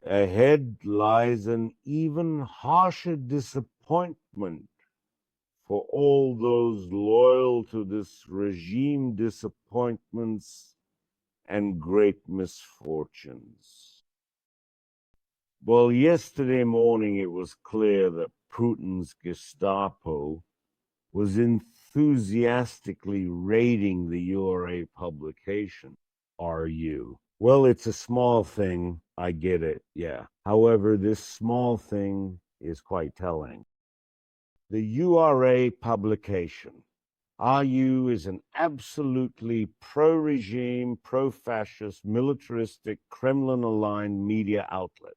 Ahead lies an even harsher disappointment for all those loyal to this regime, disappointments and great misfortunes. Well, yesterday morning it was clear that Putin's Gestapo was enthusiastically raiding the URA publication. Are you? Well, it's a small thing. I get it. Yeah. However, this small thing is quite telling. The URA publication, RU, is an absolutely pro-regime, pro-fascist, militaristic, Kremlin-aligned media outlet.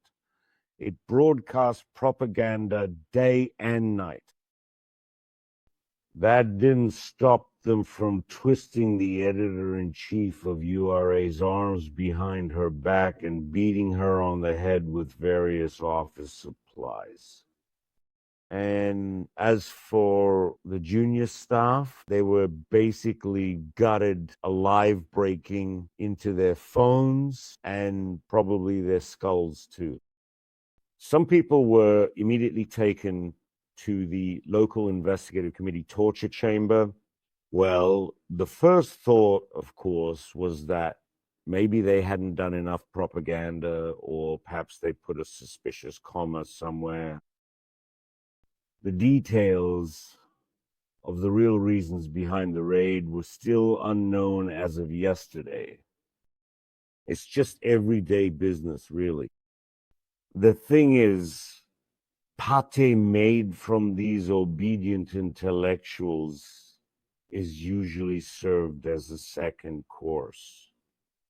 It broadcasts propaganda day and night. That didn't stop them from twisting the editor-in-chief of URA's arms behind her back and beating her on the head with various office supplies. And as for the junior staff, they were basically gutted alive, breaking into their phones and probably their skulls too. Some people were immediately taken to the local investigative committee torture chamber. Well, the first thought, of course, was that maybe they hadn't done enough propaganda, or perhaps they put a suspicious comma somewhere. The details of the real reasons behind the raid were still unknown as of yesterday. It's just everyday business, really. The thing is, pate made from these obedient intellectuals is usually served as a second course,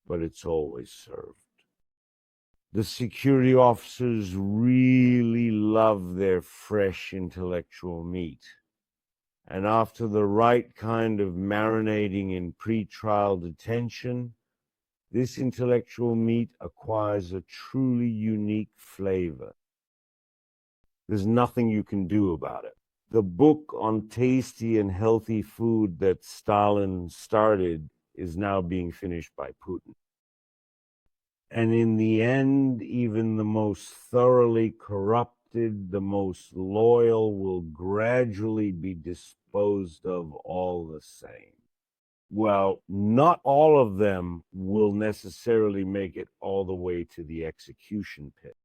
but it's always served. The security officers really love their fresh intellectual meat. And after the right kind of marinating in pre-trial detention, this intellectual meat acquires a truly unique flavor. There's nothing you can do about it. The book on tasty and healthy food that Stalin started is now being finished by Putin. And in the end, even the most thoroughly corrupted, the most loyal will gradually be disposed of all the same. Well, not all of them will necessarily make it all the way to the execution pit.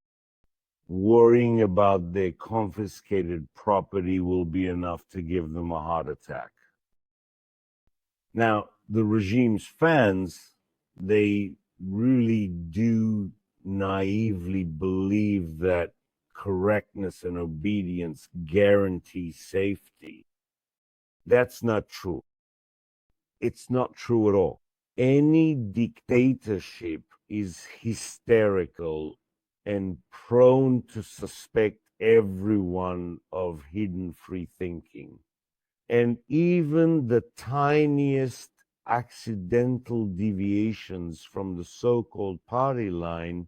Worrying about their confiscated property will be enough to give them a heart attack. Now, the regime's fans, they really do naively believe that correctness and obedience guarantee safety. That's not true. It's not true at all. Any dictatorship is hysterical and prone to suspect everyone of hidden free thinking. And even the tiniest accidental deviations from the so-called party line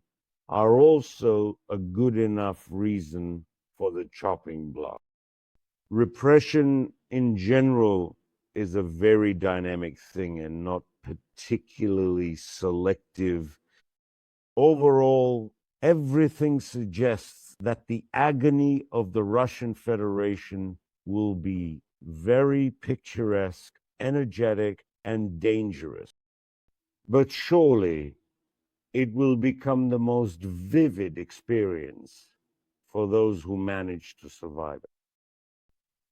are also a good enough reason for the chopping block. Repression in general is a very dynamic thing and not particularly selective. Overall, everything suggests that the agony of the Russian Federation will be very picturesque, energetic, and dangerous. But surely it will become the most vivid experience for those who manage to survive it.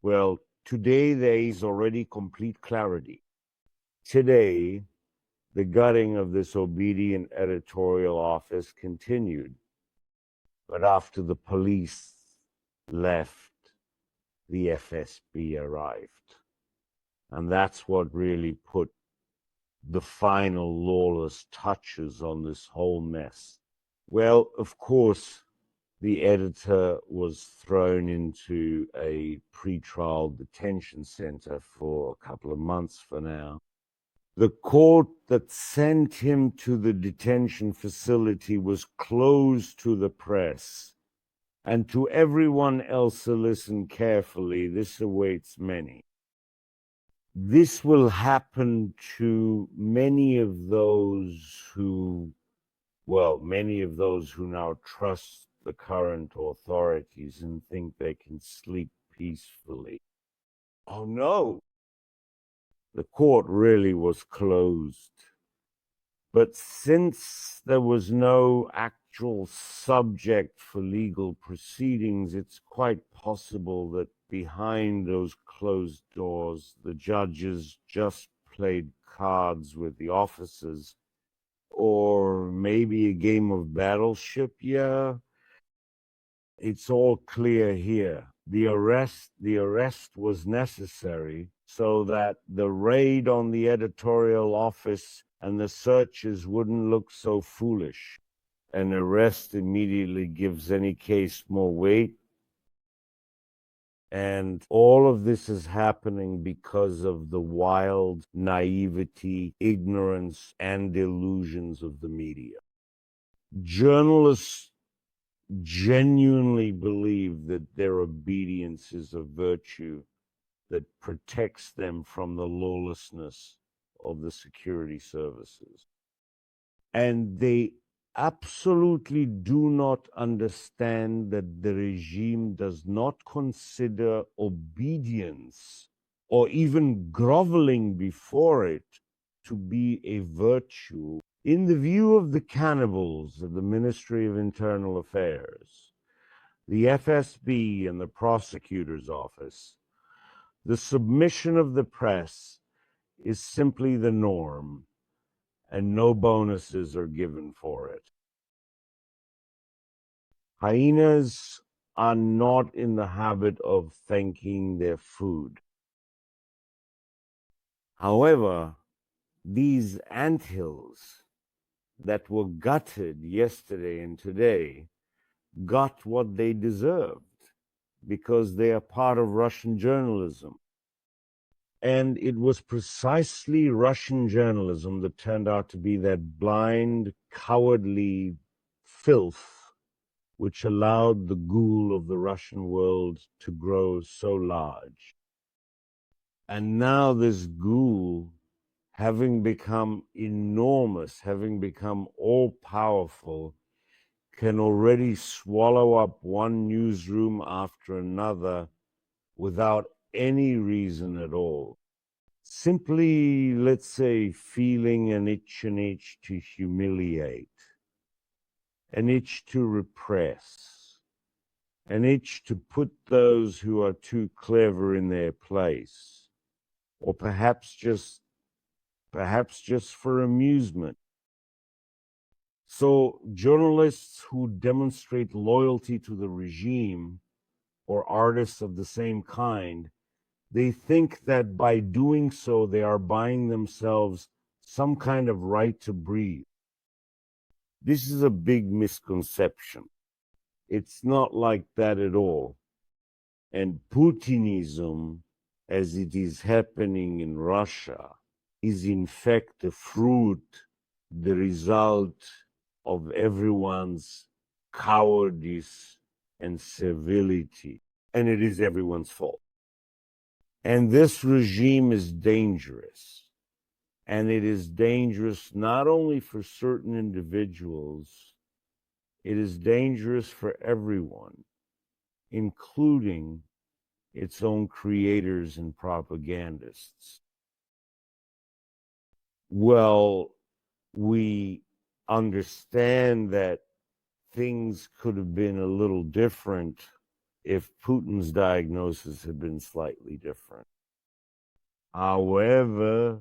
Well, today there is already complete clarity. Today, the gutting of this obedient editorial office continued. But after the police left, the FSB arrived. And that's what really put the final lawless touches on this whole mess. Well, of course, the editor was thrown into a pre-trial detention center for a couple of months for now. The court that sent him to the detention facility was closed to the press. And to everyone else who listen carefully, this awaits many. This will happen to many of those who well, many of those who now trust the current authorities and think they can sleep peacefully. Oh no, the court really was closed. But since there was no actual subject for legal proceedings, it's quite possible that behind those closed doors, the judges just played cards with the officers, or maybe a game of battleship. Yeah, it's all clear here. The arrest was necessary so that the raid on the editorial office and the searches wouldn't look so foolish. An arrest immediately gives any case more weight. And all of this is happening because of the wild naivety, ignorance, and delusions of the media. Journalists genuinely believe that their obedience is a virtue that protects them from the lawlessness of the security services. And they absolutely do not understand that the regime does not consider obedience or even groveling before it to be a virtue. In the view of the cannibals of the Ministry of Internal Affairs, the FSB and the prosecutor's office, the submission of the press is simply the norm, and no bonuses are given for it. Hyenas are not in the habit of thanking their food. However, these anthills that were gutted yesterday and today got what they deserved because they are part of Russian journalism. And it was precisely Russian journalism that turned out to be that blind, cowardly filth which allowed the ghoul of the Russian world to grow so large. And now this ghoul, having become enormous, having become all-powerful, can already swallow up one newsroom after another without any reason at all. Simply, let's say, feeling an itch to humiliate, an itch to repress, an itch to put those who are too clever in their place, or perhaps just for amusement. So journalists who demonstrate loyalty to the regime, or artists of the same kind, they think that by doing so, they are buying themselves some kind of right to breathe. This is a big misconception. It's not like that at all. And Putinism, as it is happening in Russia, is in fact the fruit, the result of everyone's cowardice and servility. And it is everyone's fault. And this regime is dangerous. And it is dangerous not only for certain individuals, it is dangerous for everyone, including its own creators and propagandists. Well, we understand that things could have been a little different if Putin's diagnosis had been slightly different. However,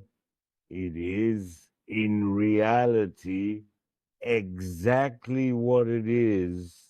it is in reality exactly what it is